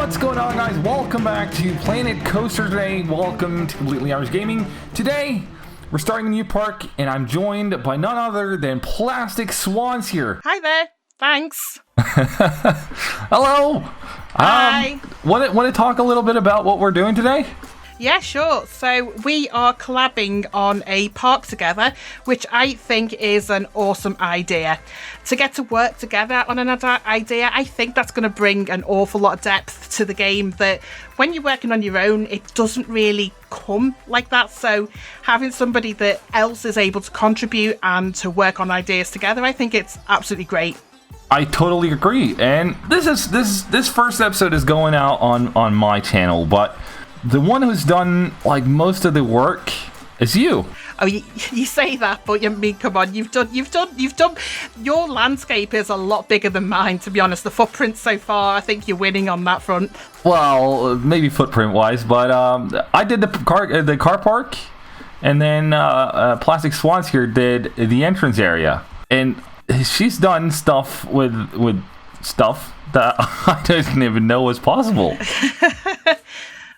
What's going on, guys? Welcome back to Planet Coaster today. Welcome to Completely Irish Gaming. Today, we're starting a new park, and I'm joined by none other than Plastic Swans here. Hi there. Thanks. Hello. Hi. Want to talk a little bit about what we're doing today? Yeah, sure. So we are collabing on a park together, which I think is an awesome idea. To get to work together on another idea, I think that's going to bring an awful lot of depth to the game that when you're working on your own, it doesn't really come like that. So having somebody that else is able to contribute and to work on ideas together, I think it's absolutely great. I totally agree. And this first episode is going out on my channel, but the one who's done like most of the work is you. Oh, you say that, but I mean, come on, you've done. Your landscape is a lot bigger than mine, to be honest. The footprint so far, I think you're winning on that front. Well, maybe footprint-wise, but I did the car park, and then Plastic Swans here did the entrance area, and she's done stuff with stuff that I didn't even know was possible.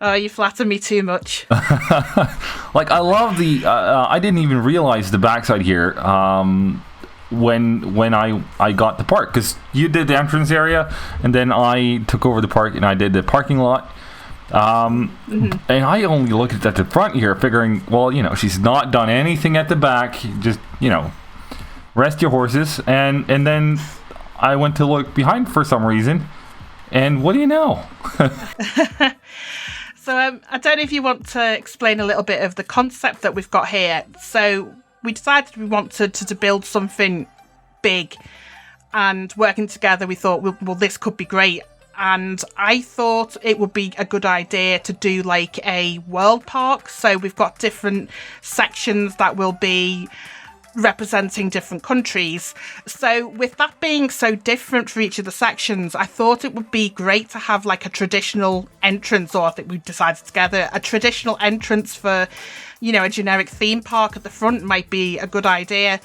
Oh, you flatter me too much. Like, I love the... I didn't even realize the backside here when I got the park. Because you did the entrance area, and then I took over the park, and I did the parking lot. And I only looked at the front here, figuring, well, she's not done anything at the back. Just, rest your horses. And then I went to look behind for some reason. And what do you know? So I don't know if you want to explain a little bit of the concept that we've got here. So we decided we wanted to build something big, and working together we thought, well, this could be great. And I thought it would be a good idea to do like a world park. So we've got different sections that will be representing different countries. So with that being so different for each of the sections, I thought it would be great to have like a traditional entrance, or I think we decided together a traditional entrance for, a generic theme park at the front might be a good idea.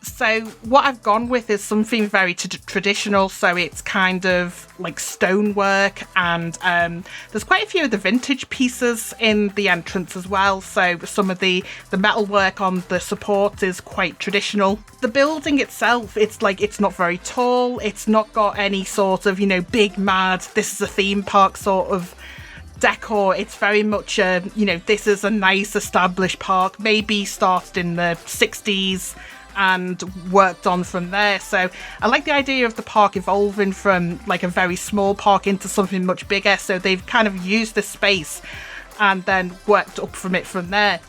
So what I've gone with is something very traditional. So it's kind of like stonework, and there's quite a few of the vintage pieces in the entrance as well. So some of the metalwork on the support is quite traditional. The building itself, it's not very tall. It's not got any sort of, big mad, this is a theme park sort of decor. It's very much this is a nice established park, maybe started in the 60s and worked on from there. So I like the idea of the park evolving from like a very small park into something much bigger. So they've kind of used the space and then worked up from it from there.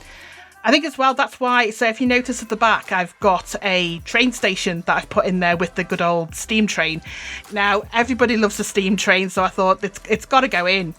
I think as well, that's why, so if you notice at the back, I've got a train station that I've put in there with the good old steam train. Now, everybody loves the steam train, so I thought it's got to go in.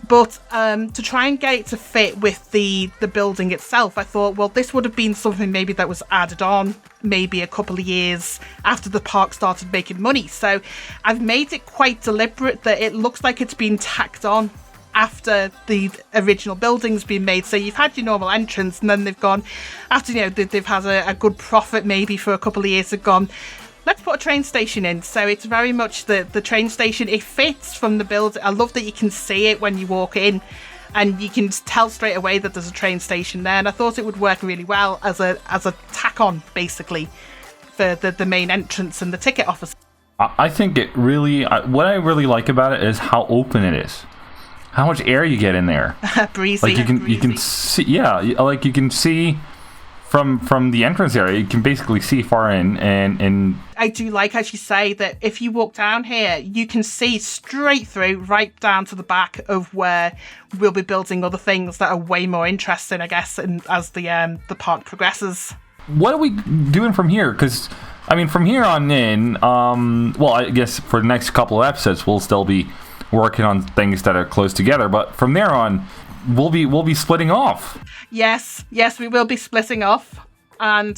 But to try and get it to fit with the building itself, I thought, well, this would have been something maybe that was added on maybe a couple of years after the park started making money. So I've made it quite deliberate that it looks like it's been tacked on after the original building's been made. So you've had your normal entrance, and then they've gone, after they've had a good profit maybe for a couple of years, they've gone, let's put a train station in. So it's very much the train station. It fits from the build. I love that you can see it when you walk in, and you can tell straight away that there's a train station there. And I thought it would work really well as a tack on, basically, for the main entrance and the ticket office. I think it really, what I really like about it is how open it is. How much air you get in there. Breezy. Like you can see, like you can see from the entrance area, you can basically see far in, and I do like, as you say, that if you walk down here, you can see straight through right down to the back of where we'll be building other things that are way more interesting, I guess, and as the park progresses. What are we doing from here? Because I mean, from here on in, well, I guess for the next couple of episodes, we'll still be working on things that are close together, but from there on, we'll be splitting off. Yes, we will be splitting off. And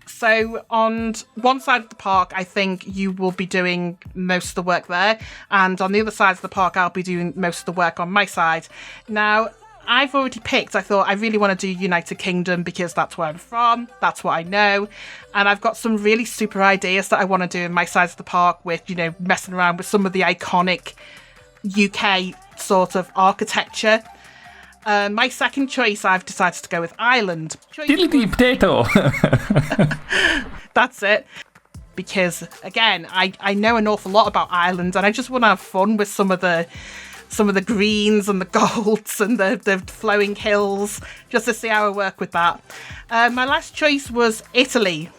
so on one side of the park, I think you will be doing most of the work there, and on the other side of the park, I'll be doing most of the work on my side. Now, I've already picked, I thought I really want to do United Kingdom because that's where I'm from, that's what I know, and I've got some really super ideas that I want to do in my side of the park with, messing around with some of the iconic UK sort of architecture. My second choice, I've decided to go with Ireland. Diddly potato. That's it. Because again, I know an awful lot about Ireland, and I just want to have fun with some of the greens and the golds and the flowing hills, just to see how I work with that. My last choice was Italy.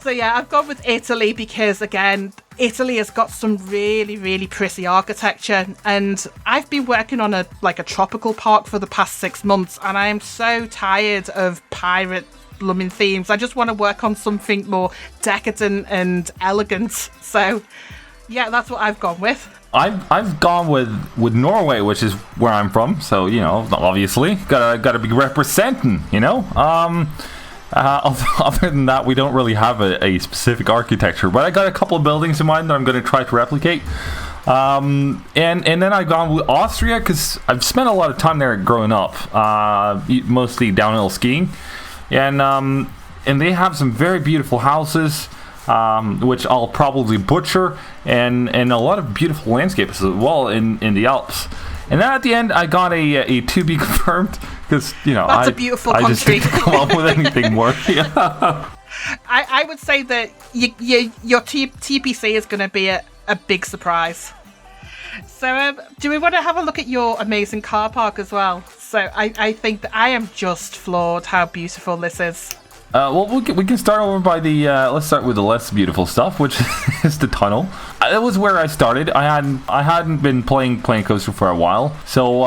So yeah, I've gone with Italy because, again, Italy has got some really, really pretty architecture, and I've been working on a tropical park for the past 6 months, and I am so tired of pirate blooming themes. I just want to work on something more decadent and elegant. So yeah, that's what I've gone with. I've gone with Norway, which is where I'm from. So, you know, obviously gotta be representing, you know. Other than that, we don't really have a specific architecture, but I got a couple of buildings in mind that I'm going to try to replicate. And then I've gone with Austria because I've spent a lot of time there growing up, mostly downhill skiing, and they have some very beautiful houses, which I'll probably butcher, and a lot of beautiful landscapes as well in the Alps. And then at the end, I got a to be confirmed because, you know, that's a beautiful country. I just didn't come up with anything more. Yeah. I would say that your TPC is going to be a big surprise. So do we want to have a look at your amazing car park as well? So I think that I am just floored how beautiful this is. Well, we can start over by the let's start with the less beautiful stuff, which is the tunnel. It was where I started. I hadn't been playing Coaster for a while, so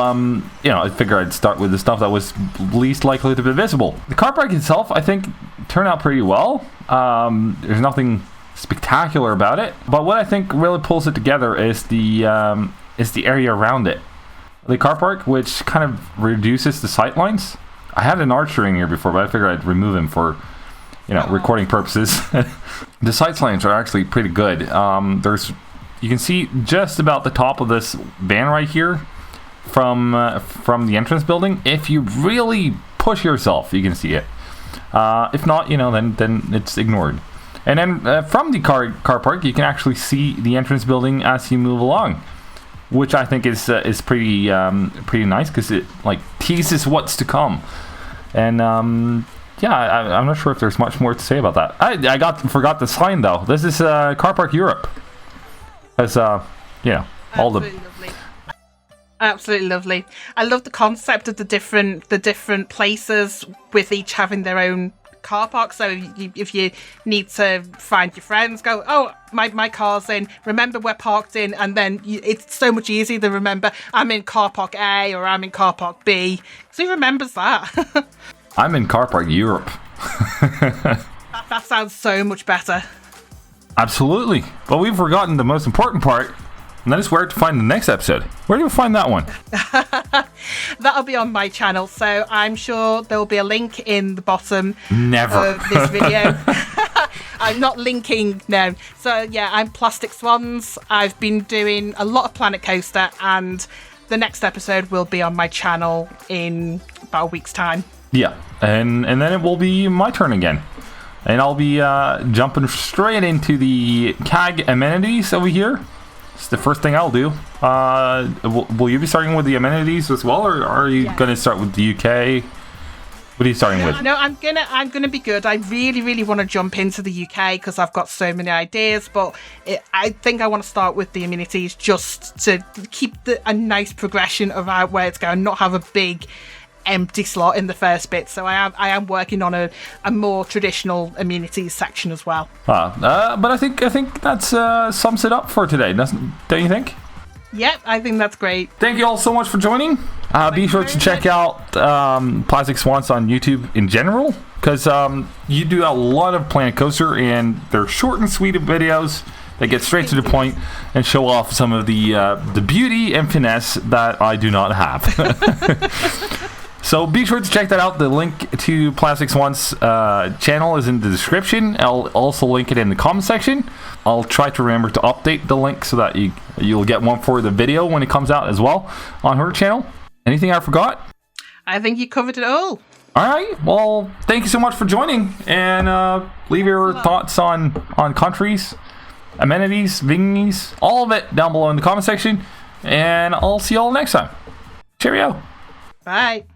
you know, I figured I'd start with the stuff that was least likely to be visible. The car park itself, I think, turned out pretty well. There's nothing spectacular about it, but what I think really pulls it together is the area around it. The car park, which kind of reduces the sightlines. I had an archer in here before, but I figured I'd remove him for, you know, recording purposes. The sightlines are actually pretty good. You can see just about the top of this van right here from the entrance building. If you really push yourself, you can see it. If not, you know, then it's ignored. And then from the car park, you can actually see the entrance building as you move along, which I think is pretty nice because it like teases what's to come. And yeah, I'm not sure if there's much more to say about that. I forgot the sign though. This is Car Park Europe. As you know, all the lovely. Absolutely lovely. I love the concept of the different places with each having their own car park. So if you need to find your friends, go, oh, my car's in, remember we're parked in, and then it's so much easier to remember I'm in car park A or I'm in car park B. So who remembers that? I'm in Car Park Europe. That sounds so much better. Absolutely. But we've forgotten the most important part, and that is where to find the next episode. Where do we find that one? That'll be on my channel, so I'm sure there will be a link in the bottom of this video. I'm not linking, no. So yeah, I'm Plastic Swans. I've been doing a lot of Planet Coaster, and the next episode will be on my channel in about a week's time. Yeah, and then it will be my turn again. And I'll be jumping straight into the CAG amenities over here. It's the first thing I'll do. Will you be starting with the amenities as well, or are you going to start with the UK? What are you starting with? No, I'm gonna be good. I really want to jump into the UK because I've got so many ideas, but I think I want to start with the amenities just to keep a nice progression of where it's going, not have a big empty slot in the first bit. So I am working on a more traditional amenities section as well. But I think that sums it up for today, don't you think? Yep, I think that's great. Thank you all so much for joining. Be sure to check out Plastic Swans on YouTube in general, because you do a lot of Planet Coaster, and they're short and sweet videos that get straight to the point and show off some of the beauty and finesse that I do not have. So be sure to check that out. The link to Plastic Swans channel is in the description. I'll also link it in the comment section. I'll try to remember to update the link so that you'll get one for the video when it comes out as well on her channel. Anything I forgot? I think you covered it all. Alright, well, thank you so much for joining, and leave your thoughts on countries, amenities, thingies, all of it down below in the comment section. And I'll see you all next time. Cheerio. Bye.